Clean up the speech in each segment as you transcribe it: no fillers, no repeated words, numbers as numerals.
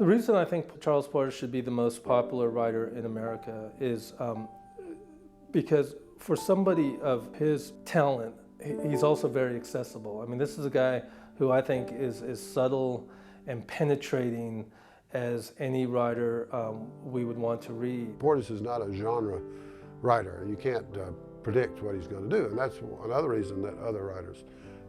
The reason I think Charles Portis should be the most popular writer in America is because for somebody of his talent, he's also very accessible. I mean, this is a guy who I think is as subtle and penetrating as any writer we would want to read. Portis is not a genre writer. You can't predict what he's going to do, and that's another reason that other writers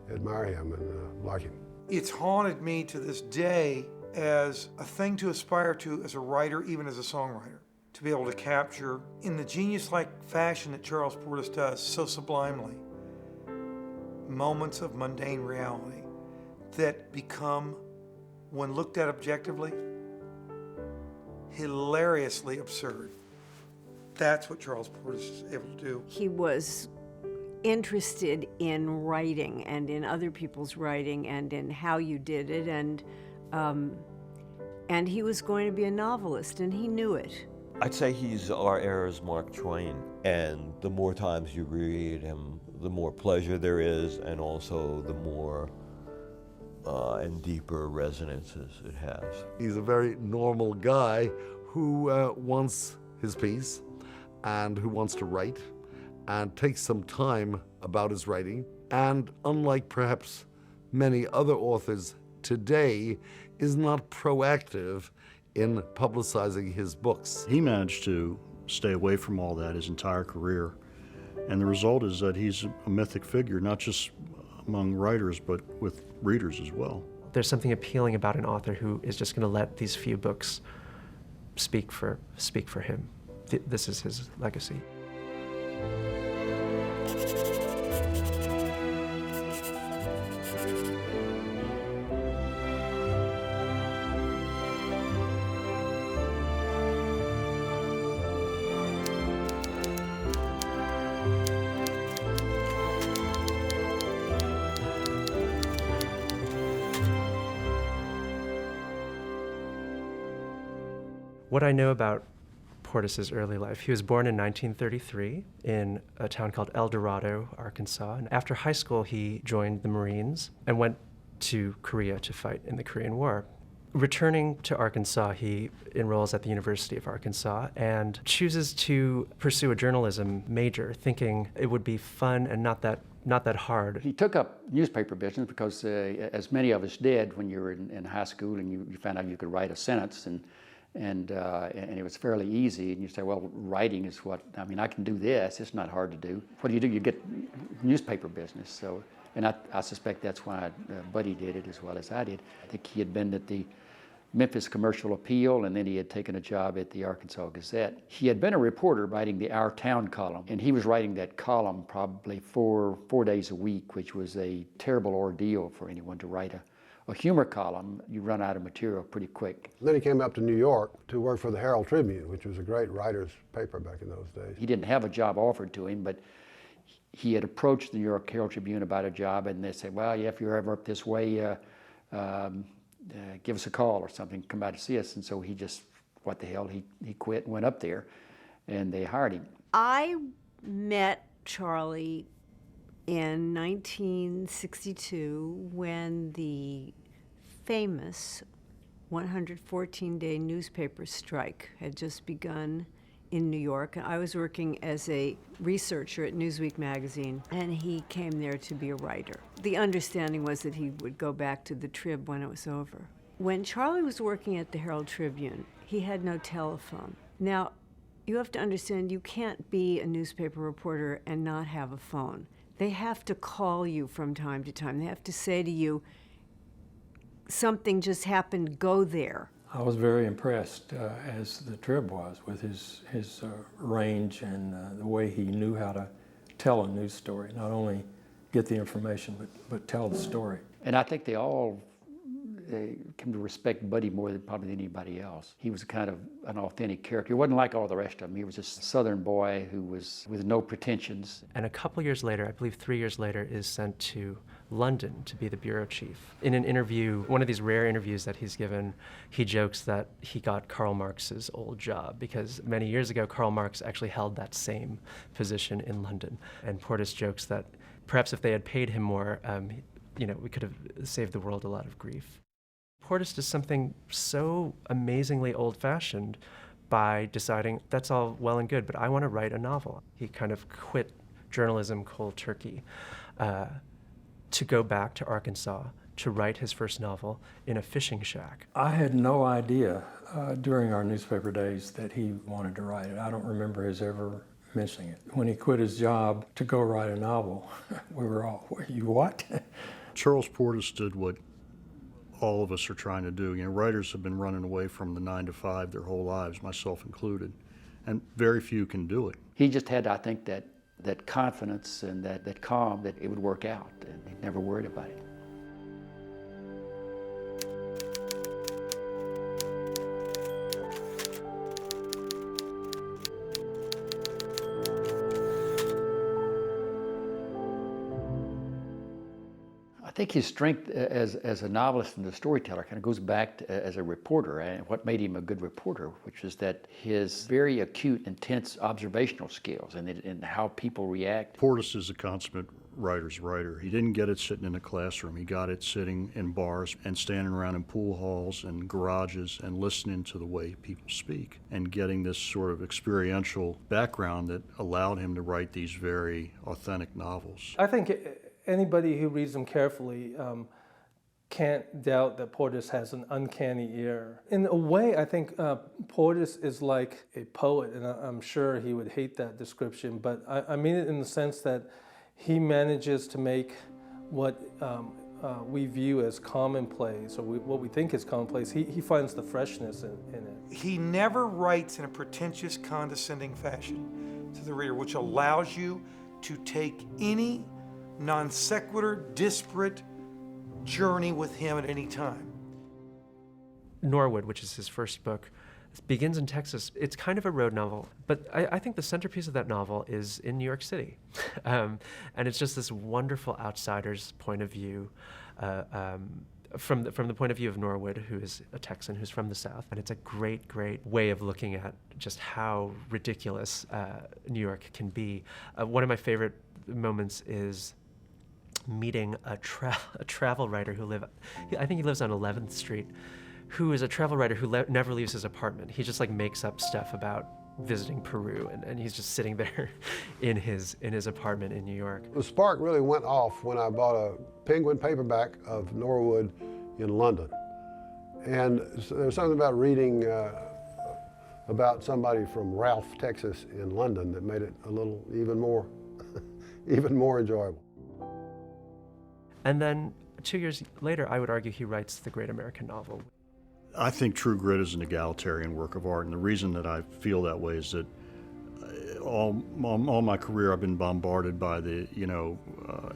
admire him and like him. It's haunted me to this day as a thing to aspire to as a writer, even as a songwriter, to be able to capture in the genius-like fashion that Charles Portis does so sublimely moments of mundane reality that become, when looked at objectively, hilariously absurd. That's what Charles Portis is able to do. He was interested in writing and in other people's writing and in how you did it, and he was going to be a novelist, and he knew it. I'd say he's our era's Mark Twain, and the more times you read him, the more pleasure there is, and also the more and deeper resonances it has. He's a very normal guy who wants his piece and who wants to write and takes some time about his writing, and unlike perhaps many other authors today, is not proactive in publicizing his books. He managed to stay away from all that his entire career, and the result is that he's a mythic figure, not just among writers, but with readers as well. There's something appealing about an author who is just going to let these few books speak for him. This is his legacy. What I know about Portis's early life, he was born in 1933 in a town called El Dorado, Arkansas. And after high school, he joined the Marines and went to Korea to fight in the Korean War. Returning to Arkansas, he enrolls at the University of Arkansas and chooses to pursue a journalism major, thinking it would be fun and not that hard. He took up newspaper business because, as many of us did when you were in high school and you found out you could write a sentence, and it was fairly easy, and you say, well, writing is what, I mean, I can do this, it's not hard to do. What do? You get newspaper business. So, and I suspect that's why Buddy did it as well as I did. I think he had been at the Memphis Commercial Appeal, and then he had taken a job at the Arkansas Gazette. He had been a reporter writing the Our Town column, and he was writing that column probably four days a week, which was a terrible ordeal for anyone to write a humor column. You run out of material pretty quick. Then he came up to New York to work for the Herald Tribune, which was a great writer's paper back in those days. He didn't have a job offered to him, but he had approached the New York Herald Tribune about a job, and they said, well, yeah, if you're ever up this way, give us a call or something, come by to see us. And so he just, what the hell, he quit and went up there, and they hired him. I met Charlie in 1962 when the famous 114-day newspaper strike had just begun in New York. I was working as a researcher at Newsweek magazine, and he came there to be a writer. The understanding was that he would go back to the Trib when it was over. When Charlie was working at the Herald Tribune, he had no telephone. Now, you have to understand, you can't be a newspaper reporter and not have a phone. They have to call you from time to time. They have to say to you, something just happened, go there. I was very impressed, as the Trib was, with his range and the way he knew how to tell a news story. Not only get the information, but tell the story. And I think they all came to respect Buddy more than probably anybody else. He was kind of an authentic character. He wasn't like all the rest of them. He was a Southern boy who was with no pretensions. And a couple years later, I believe 3 years later, is sent to London to be the bureau chief. In an interview, one of these rare interviews that he's given, he jokes that he got Karl Marx's old job because many years ago, Karl Marx actually held that same position in London. And Portis jokes that perhaps if they had paid him more, we could have saved the world a lot of grief. Portis does something so amazingly old-fashioned by deciding that's all well and good, but I want to write a novel. He kind of quit journalism cold turkey to go back to Arkansas to write his first novel in a fishing shack. I had no idea during our newspaper days that he wanted to write it. I don't remember his ever mentioning it. When he quit his job to go write a novel, we were all, you what? Charles Portis did what all of us are trying to do. You know, writers have been running away from the 9 to 5 their whole lives, myself included, and very few can do it. He just had, I think, that confidence and that calm that it would work out, and he never worried about it. I think his strength as a novelist and a storyteller kind of goes back to, as a reporter, and what made him a good reporter, which is that his very acute, intense observational skills and how people react. Portis is a consummate writer's writer. He didn't get it sitting in a classroom. He got it sitting in bars and standing around in pool halls and garages and listening to the way people speak and getting this sort of experiential background that allowed him to write these very authentic novels. I think anybody who reads them carefully can't doubt that Portis has an uncanny ear. In a way, I think Portis is like a poet, and I'm sure he would hate that description, but I mean it in the sense that he manages to make what we view as commonplace, or what we think is commonplace. He finds the freshness in it. He never writes in a pretentious, condescending fashion to the reader, which allows you to take any non sequitur, disparate journey with him at any time. Norwood, which is his first book, begins in Texas. It's kind of a road novel, but I think the centerpiece of that novel is in New York City. And it's just this wonderful outsider's point of view from the point of view of Norwood, who is a Texan who's from the South. And it's a great, great way of looking at just how ridiculous New York can be. One of my favorite moments is meeting a travel writer I think he lives on 11th Street, who is a travel writer who never leaves his apartment. He just like makes up stuff about visiting Peru, and he's just sitting there in his apartment in New York. The spark really went off when I bought a Penguin paperback of Norwood in London. And there was something about reading about somebody from Ralph, Texas in London that made it a little even more enjoyable. And then 2 years later, I would argue he writes the great American novel. I think True Grit is an egalitarian work of art, and the reason that I feel that way is that all my career I've been bombarded by the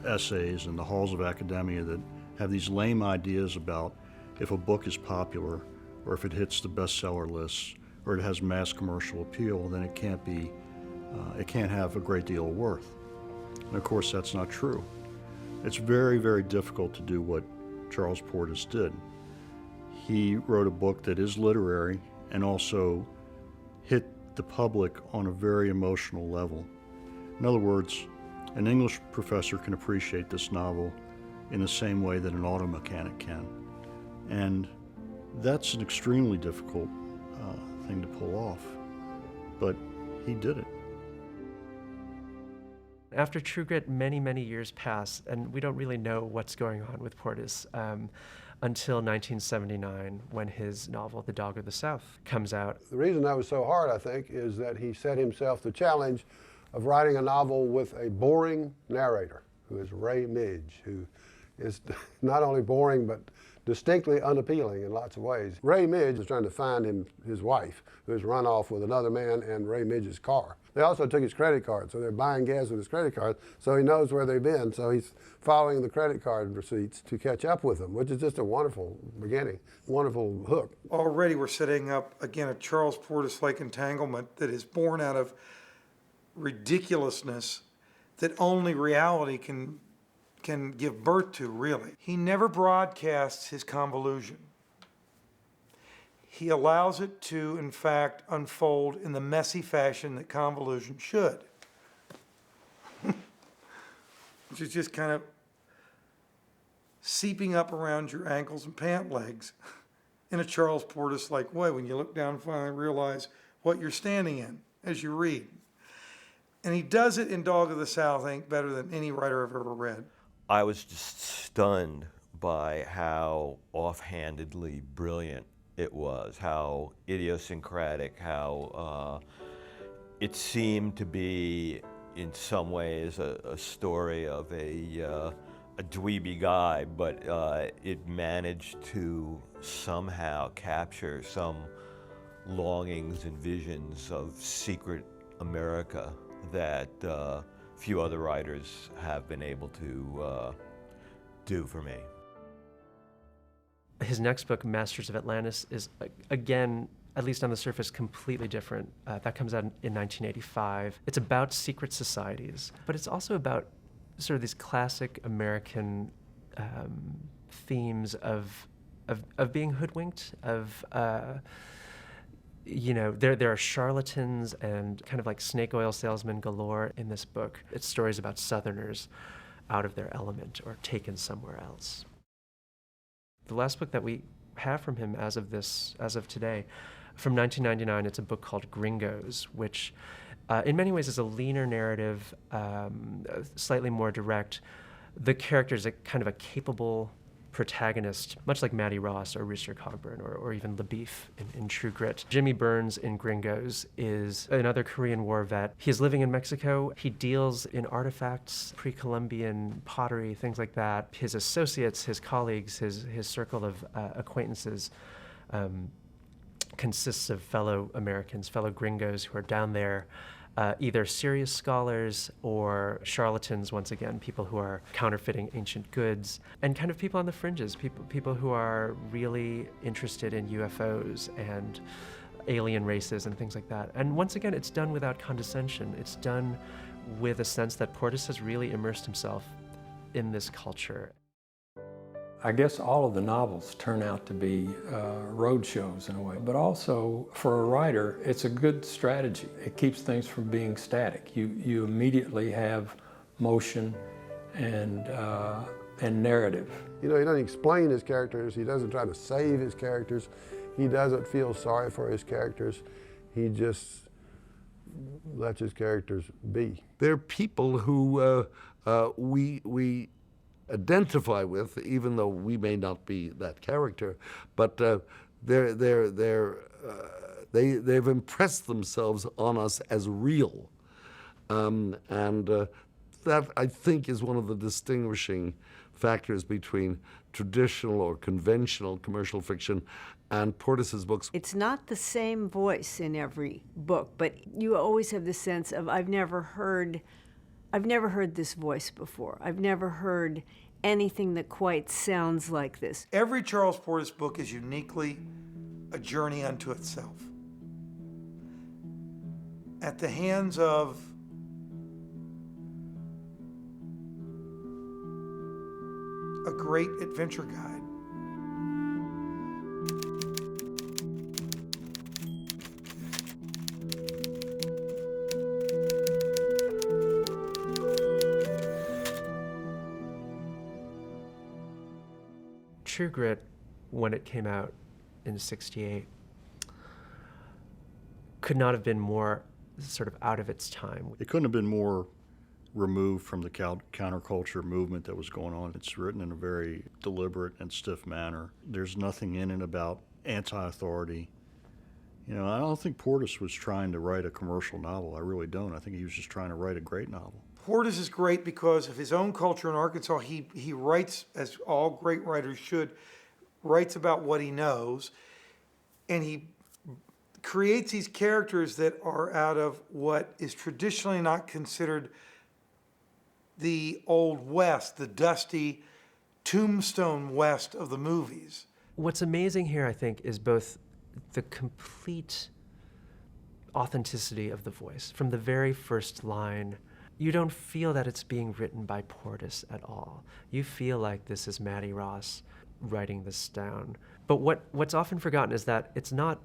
essays and the halls of academia that have these lame ideas about if a book is popular or if it hits the bestseller lists or it has mass commercial appeal, then it can't have a great deal of worth. And of course that's not true. It's very, very difficult to do what Charles Portis did. He wrote a book that is literary and also hit the public on a very emotional level. In other words, an English professor can appreciate this novel in the same way that an auto mechanic can. And that's an extremely difficult thing to pull off, but he did it. After True Grit, many, many years pass, and we don't really know what's going on with Portis until 1979, when his novel, The Dog of the South, comes out. The reason that was so hard, I think, is that he set himself the challenge of writing a novel with a boring narrator, who is Ray Midge, who is not only boring, but distinctly unappealing in lots of ways. Ray Midge is trying to find his wife, who has run off with another man and Ray Midge's car. They also took his credit card, so they're buying gas with his credit card, so he knows where they've been, so he's following the credit card receipts to catch up with them, which is just a wonderful beginning, wonderful hook. Already we're setting up, again, a Charles Portis-like entanglement that is born out of ridiculousness that only reality can give birth to, really. He never broadcasts his convolution. He allows it to, in fact, unfold in the messy fashion that convolution should. Which is just kind of seeping up around your ankles and pant legs in a Charles Portis-like way when you look down and finally realize what you're standing in as you read. And he does it in Dog of the South Inc. better than any writer I've ever read. I was just stunned by how offhandedly brilliant it was, how idiosyncratic, how it seemed to be, in some ways, a story of a dweeby guy, but it managed to somehow capture some longings and visions of secret America that few other writers have been able to do for me. His next book, Masters of Atlantis, is, again, at least on the surface, completely different. That comes out in 1985. It's about secret societies, but it's also about sort of these classic American themes of being hoodwinked, of there are charlatans and kind of like snake oil salesmen galore in this book. It's stories about Southerners out of their element or taken somewhere else. The last book that we have from him as of today, from 1999, it's a book called Gringos, which in many ways is a leaner narrative, slightly more direct. The character is kind of a capable protagonist, much like Mattie Ross or Rooster Cogburn or even LaBeef in True Grit. Jimmy Burns in Gringos is another Korean War vet. He is living in Mexico. He deals in artifacts, pre-Columbian pottery, things like that. His associates, his colleagues, his circle of acquaintances consists of fellow Americans, fellow gringos who are down there, either serious scholars or charlatans, once again, people who are counterfeiting ancient goods, and kind of people on the fringes, people who are really interested in UFOs and alien races and things like that. And once again, it's done without condescension. It's done with a sense that Portis has really immersed himself in this culture. I guess all of the novels turn out to be road shows in a way, but also for a writer, it's a good strategy. It keeps things from being static. You immediately have motion and narrative. You know, he doesn't explain his characters. He doesn't try to save his characters. He doesn't feel sorry for his characters. He just lets his characters be. They're people who we identify with, even though we may not be that character, but they've impressed themselves on us as real, and that I think is one of the distinguishing factors between traditional or conventional commercial fiction and Portis's books. It's not the same voice in every book, but you always have the sense of I've never heard this voice before. I've never heard anything that quite sounds like this. Every Charles Portis book is uniquely a journey unto itself. At the hands of a great adventure guide. True Grit, when it came out in '68, could not have been more sort of out of its time. It couldn't have been more removed from the counterculture movement that was going on. It's written in a very deliberate and stiff manner. There's nothing in it about anti-authority. You know, I don't think Portis was trying to write a commercial novel. I really don't. I think he was just trying to write a great novel. Portis is great because of his own culture in Arkansas. He writes, as all great writers should, writes about what he knows, and he creates these characters that are out of what is traditionally not considered the Old West, the dusty tombstone West of the movies. What's amazing here, I think, is both the complete authenticity of the voice. From the very first line, you don't feel that it's being written by Portis at all. You feel like this is Mattie Ross writing this down. But what's often forgotten is that it's not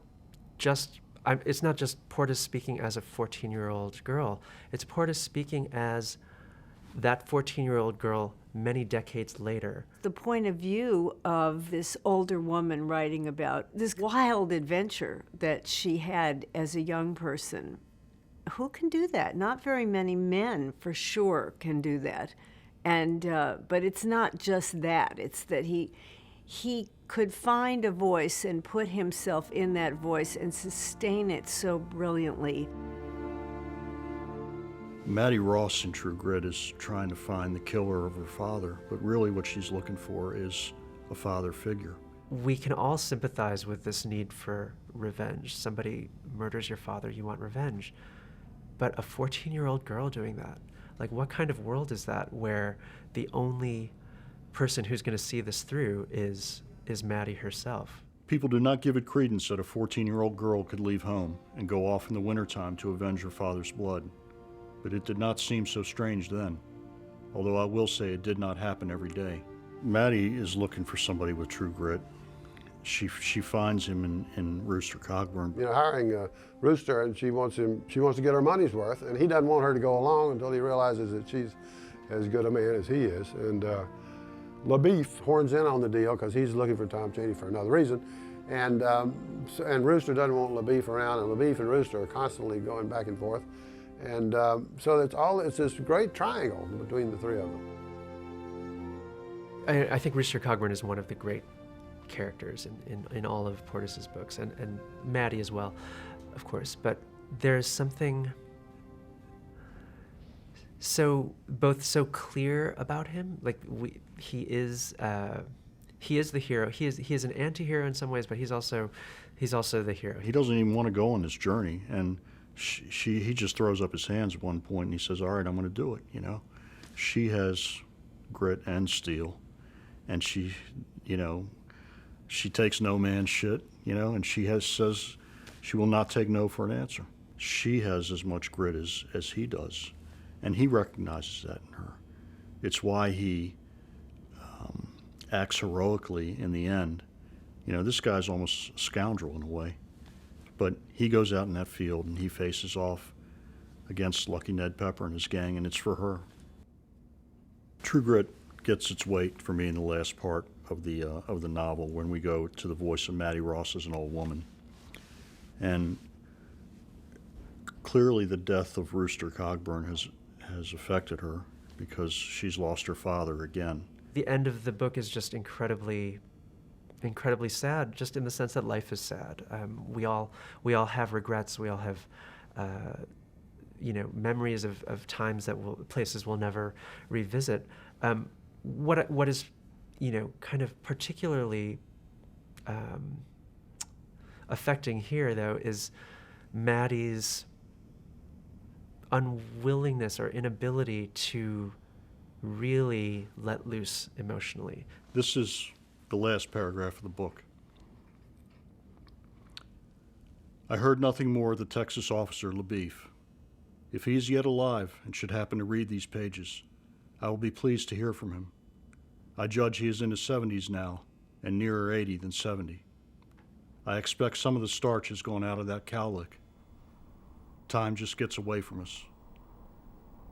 just Portis speaking as a 14-year-old girl. It's Portis speaking as that 14-year-old girl many decades later. The point of view of this older woman writing about this wild adventure that she had as a young person. Who can do that? Not very many men, for sure, can do that. And but it's not just that. It's that he could find a voice and put himself in that voice and sustain it so brilliantly. Maddie Ross in True Grit is trying to find the killer of her father, but really what she's looking for is a father figure. We can all sympathize with this need for revenge. Somebody murders your father, you want revenge. But a 14-year-old girl doing that, like what kind of world is that where the only person who's going to see this through is Maddie herself? People do not give it credence that a 14-year-old girl could leave home and go off in the wintertime to avenge her father's blood. But it did not seem so strange then, although I will say it did not happen every day. Maddie is looking for somebody with true grit. She finds him in Rooster Cogburn. You know, hiring Rooster, and she wants to get her money's worth, and he doesn't want her to go along until he realizes that she's as good a man as he is. And LaBeef horns in on the deal because he's looking for Tom Cheney for another reason, and Rooster doesn't want LaBeef around, and LaBeef and Rooster are constantly going back and forth, and so it's this great triangle between the three of them. I think Rooster Cogburn is one of the great characters in all of Portis's books, and Maddie as well, of course. But there's something both so clear about him. Like he is the hero. He is an anti-hero in some ways, but he's also the hero. He doesn't even want to go on this journey, and he just throws up his hands at one point and he says, "All right, I'm going to do it." You know, she has grit and steel, and she takes no man's shit, and says she will not take no for an answer. She has as much grit as he does, and he recognizes that in her. It's why he acts heroically in the end. This guy's almost a scoundrel in a way, but he goes out in that field and he faces off against Lucky Ned Pepper and his gang, and it's for her. True Grit gets its weight for me in the last part of the novel when we go to the voice of Maddie Ross as an old woman. And clearly the death of Rooster Cogburn has affected her because she's lost her father again. The end of the book is just incredibly sad, just in the sense that life is sad. We all have regrets. We all have memories of times places we'll never revisit. What is kind of particularly affecting here, though, is Maddie's unwillingness or inability to really let loose emotionally. This is the last paragraph of the book. I heard nothing more of the Texas officer LaBeef. If he is yet alive and should happen to read these pages, I will be pleased to hear from him. I judge he is in his 70s now, and nearer 80 than 70. I expect some of the starch has gone out of that cowlick. Time just gets away from us.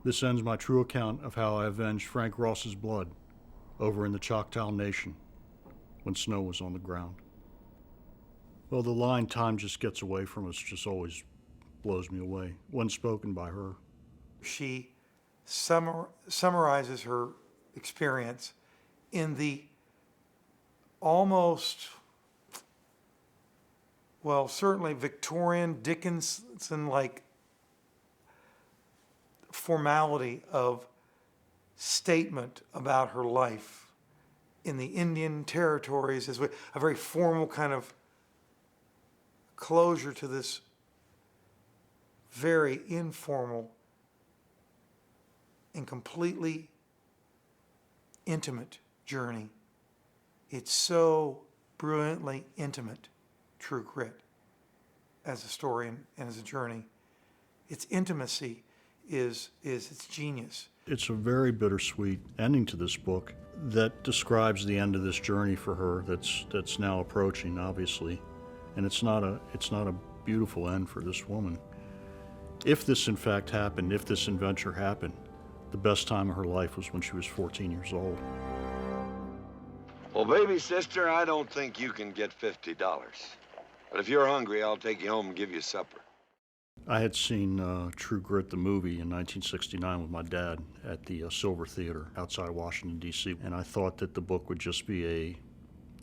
This ends my true account of how I avenged Frank Ross's blood over in the Choctaw Nation when snow was on the ground. Well, the line, "time just gets away from us," just always blows me away when spoken by her. She summarizes her experience in the almost, well, certainly Victorian Dickinson-like formality of statement about her life in the Indian territories, as a very formal kind of closure to this very informal and completely intimate journey. It's so brilliantly intimate, True Grit, as a story and as a journey. Its intimacy is its genius. It's a very bittersweet ending to this book that describes the end of this journey for her that's now approaching, obviously. And it's not a beautiful end for this woman. If this in fact happened, if this adventure happened, the best time of her life was when she was 14 years old. Well, baby sister, I don't think you can get $50. But if you're hungry, I'll take you home and give you supper. I had seen True Grit, the movie, in 1969 with my dad at the Silver Theater outside Washington, D.C., and I thought that the book would just be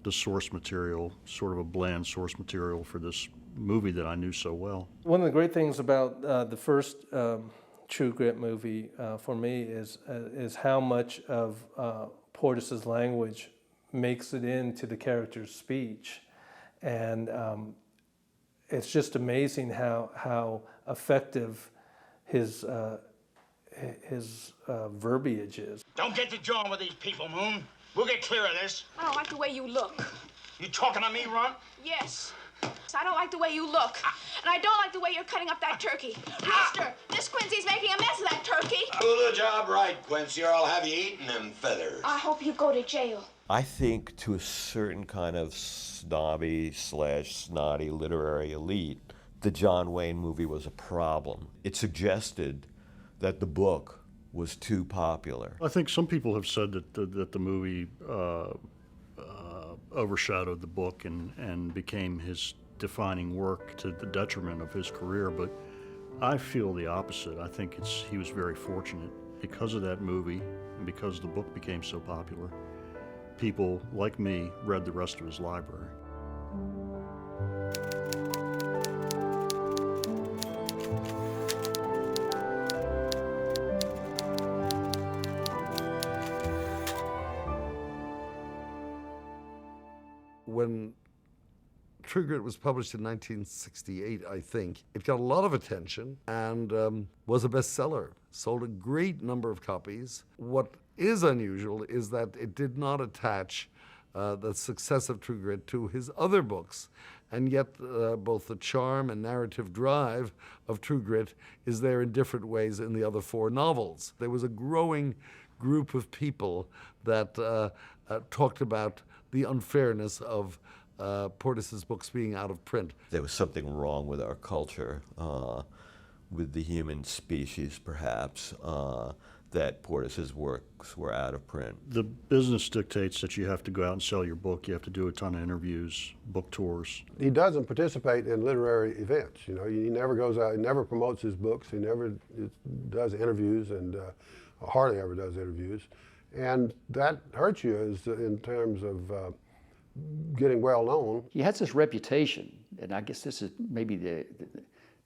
the source material, sort of a bland source material for this movie that I knew so well. One of the great things about the first True Grit movie for me is how much of Portis's language makes it into the character's speech, and it's just amazing how effective his verbiage is. Don't get to jawing with these people, Moon. We'll get clear of this. I don't like the way you look. You talking to me, Ron? Yes. I don't like the way you look. And I don't like the way you're cutting up that turkey. Rooster, Miss Quincy's making a mess of that turkey. Do the job right, Quincy, or I'll have you eating them feathers. I hope you go to jail. I think to a certain kind of snobby/snotty literary elite, the John Wayne movie was a problem. It suggested that the book was too popular. I think some people have said that the movie overshadowed the book and became his defining work to the detriment of his career, but I feel the opposite. I think he was very fortunate because of that movie and because the book became so popular. People like me read the rest of his library. When True Grit was published in 1968, I think, it got a lot of attention and was a bestseller, sold a great number of copies. What is unusual is that it did not attach the success of True Grit to his other books, and yet both the charm and narrative drive of True Grit is there in different ways in the other four novels. There was a growing group of people that talked about the unfairness of Portis's books being out of print. There was something wrong with our culture, with the human species perhaps, that Portis's works were out of print. The business dictates that you have to go out and sell your book. You have to do a ton of interviews, book tours. He doesn't participate in literary events. You know, he never goes out, he never promotes his books, he never does interviews, and hardly ever does interviews. And that hurts you in terms of getting well known. He has this reputation, and I guess this is maybe the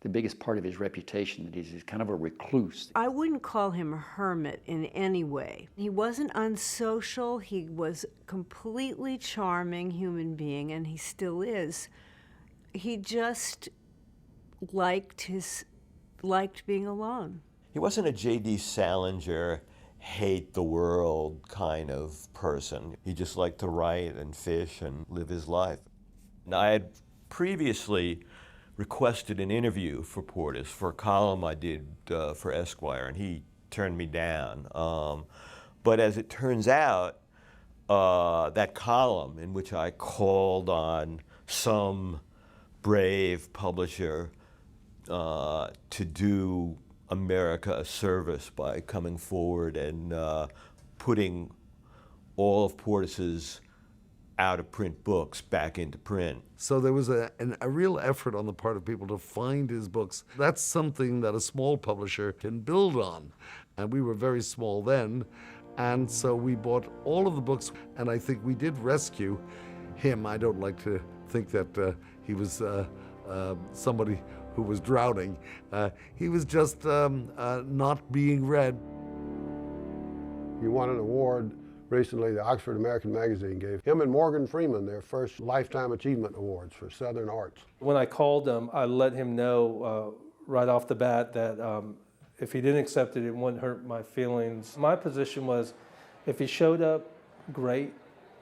biggest part of his reputation, that he's kind of a recluse. I wouldn't call him a hermit in any way. He wasn't unsocial. He was a completely charming human being, and he still is. He just liked being alone. He wasn't a J.D. Salinger, hate the world kind of person. He just liked to write and fish and live his life. Now, I had previously requested an interview for Portis for a column I did for Esquire, and he turned me down. But as it turns out, that column in which I called on some brave publisher to do America a service by coming forward and putting all of Portis's out-of-print books back into print. So there was a real effort on the part of people to find his books. That's something that a small publisher can build on. And we were very small then, and so we bought all of the books, and I think we did rescue him. I don't like to think that he was somebody who was drowning. He was just not being read. He won an award recently. The Oxford American Magazine gave him and Morgan Freeman their first Lifetime Achievement Awards for Southern Arts. When I called him, I let him know right off the bat that if he didn't accept it, it wouldn't hurt my feelings. My position was, if he showed up, great.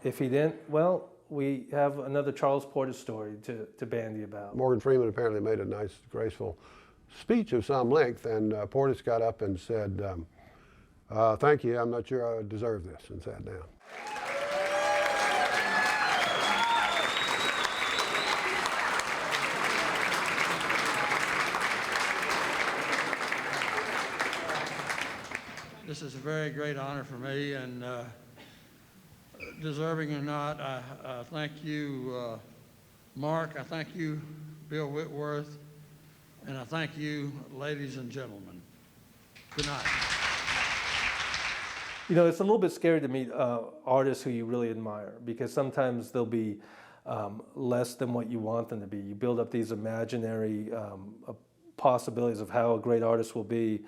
If he didn't, well, we have another Charles Portis story to bandy about. Morgan Freeman apparently made a nice, graceful speech of some length, and Portis got up and said, thank you, I'm not sure I deserve this, and sat down. This is a very great honor for me, and deserving or not, I thank you, Mark. I thank you, Bill Whitworth, and I thank you, ladies and gentlemen. Good night. You know, it's a little bit scary to meet artists who you really admire, because sometimes they'll be less than what you want them to be. You build up these imaginary possibilities of how a great artist will be.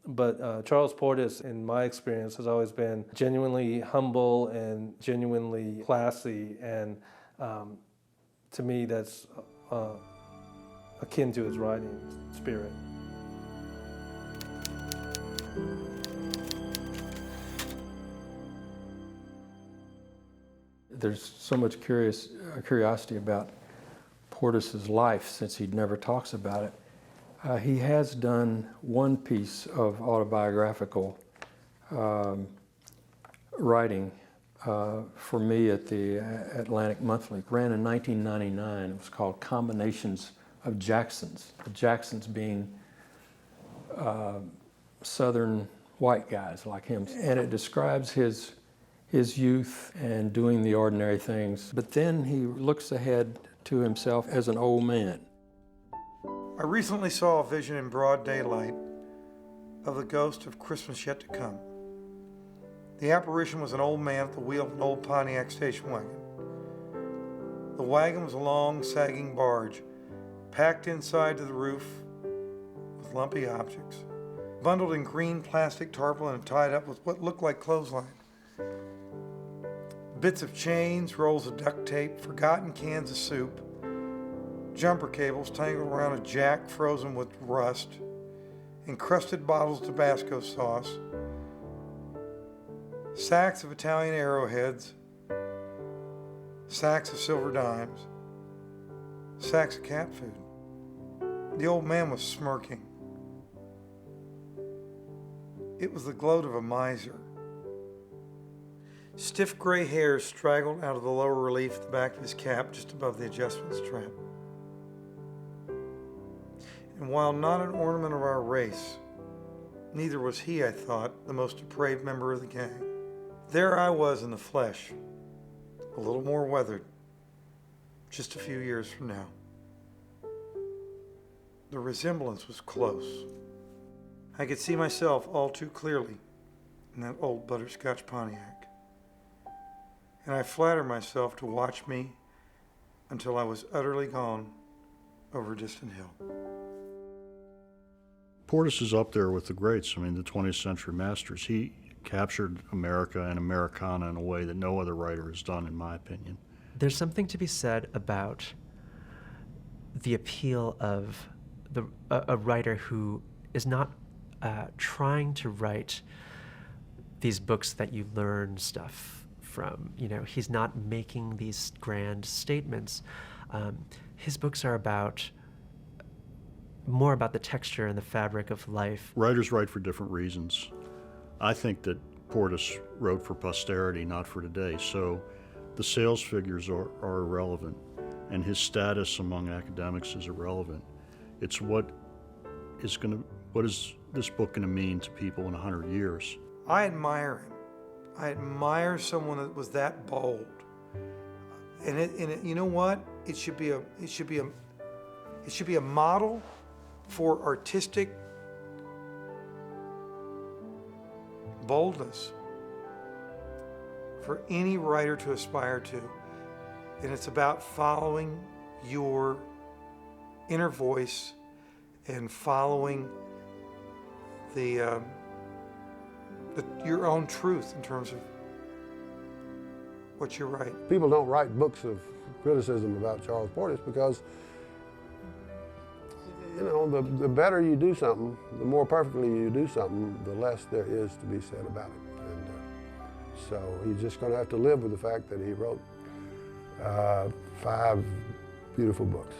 But Charles Portis, in my experience, has always been genuinely humble and genuinely classy. And to me, that's akin to his writing spirit. There's so much curiosity about Portis's life, since he never talks about it. He has done one piece of autobiographical writing for me at the Atlantic Monthly. It ran in 1999. It was called Combinations of Jacksons. The Jacksons being Southern white guys like him. And it describes his youth and doing the ordinary things. But then he looks ahead to himself as an old man. I recently saw a vision in broad daylight of the ghost of Christmas yet to come. The apparition was an old man at the wheel of an old Pontiac station wagon. The wagon was a long, sagging barge, packed inside to the roof with lumpy objects, bundled in green plastic tarpaulin and tied up with what looked like clothesline. Bits of chains, rolls of duct tape, forgotten cans of soup, jumper cables tangled around a jack frozen with rust, encrusted bottles of Tabasco sauce, sacks of Italian arrowheads, sacks of silver dimes, sacks of cat food. The old man was smirking. It was the gloat of a miser. Stiff gray hairs straggled out of the lower relief at the back of his cap just above the adjustment strap. And while not an ornament of our race, neither was he, I thought, the most depraved member of the gang. There I was in the flesh, a little more weathered, just a few years from now. The resemblance was close. I could see myself all too clearly in that old butterscotch Pontiac. And I flatter myself to watch me until I was utterly gone over a distant hill. Portis is up there with the greats. I mean, the 20th century masters. He captured America and Americana in a way that no other writer has done, in my opinion. There's something to be said about the appeal of a writer who is not trying to write these books that you learn stuff from. You know, he's not making these grand statements. His books are more about the texture and the fabric of life. Writers write for different reasons. I think that Portis wrote for posterity, not for today. So the sales figures are irrelevant, and his status among academics is irrelevant. It's what is this book going to mean to people in 100 years? I admire him. I admire someone that was that bold. And you know what? It should be a model for artistic boldness for any writer to aspire to. And it's about following your inner voice and following your own truth in terms of what you write. People don't write books of criticism about Charles Portis because, you know, the better you do something, the more perfectly you do something, the less there is to be said about it. And so you're just going to have to live with the fact that he wrote 5 beautiful books.